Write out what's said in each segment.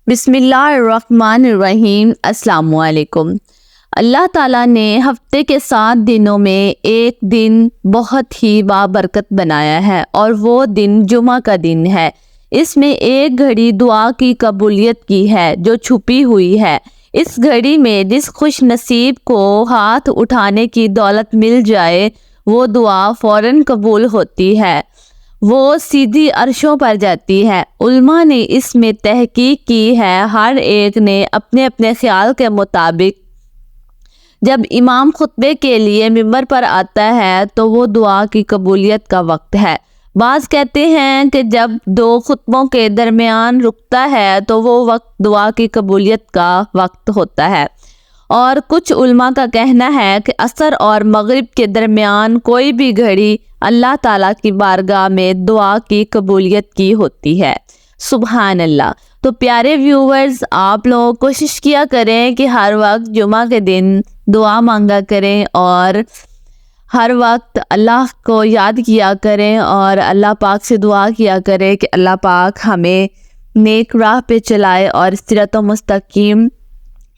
بسم اللہ الرحمن الرحیم۔ السلام علیکم۔ اللہ تعالیٰ نے ہفتے کے 7 دنوں میں ایک دن بہت ہی بابرکت بنایا ہے اور وہ دن جمعہ کا دن ہے۔ اس میں ایک گھڑی دعا کی قبولیت کی ہے جو چھپی ہوئی ہے۔ اس گھڑی میں جس خوش نصیب کو ہاتھ اٹھانے کی دولت مل جائے وہ دعا فوراً قبول ہوتی ہے، وہ سیدھی عرشوں پر جاتی ہے۔ علماء نے اس میں تحقیق کی ہے، ہر ایک نے اپنے اپنے خیال کے مطابق جب امام خطبے کے لیے ممبر پر آتا ہے تو وہ دعا کی قبولیت کا وقت ہے۔ بعض کہتے ہیں کہ جب 2 خطبوں کے درمیان رکتا ہے تو وہ وقت دعا کی قبولیت کا وقت ہوتا ہے، اور کچھ علماء کا کہنا ہے کہ عصر اور مغرب کے درمیان کوئی بھی گھڑی اللہ تعالیٰ کی بارگاہ میں دعا کی قبولیت کی ہوتی ہے۔ سبحان اللہ۔ تو پیارے ویورز، آپ لوگ کوشش کیا کریں کہ ہر وقت جمعہ کے دن دعا مانگا کریں اور ہر وقت اللہ کو یاد کیا کریں اور اللہ پاک سے دعا کیا کریں کہ اللہ پاک ہمیں نیک راہ پہ چلائے اور صراط مستقیم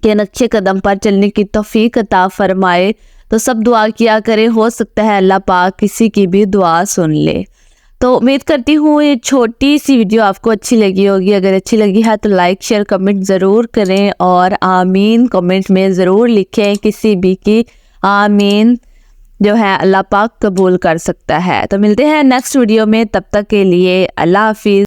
کے نقشے قدم پر چلنے کی توفیق عطا فرمائے۔ تو سب دعا کیا کریں، ہو سکتا ہے اللہ پاک کسی کی بھی دعا سن لے۔ تو امید کرتی ہوں یہ چھوٹی سی ویڈیو آپ کو اچھی لگی ہوگی۔ اگر اچھی لگی ہے تو لائک شیئر کمنٹ ضرور کریں اور آمین کمنٹ میں ضرور لکھیں، کسی بھی کی آمین جو ہے اللہ پاک قبول کر سکتا ہے۔ تو ملتے ہیں نیکسٹ ویڈیو میں، تب تک کے لیے اللہ حافظ۔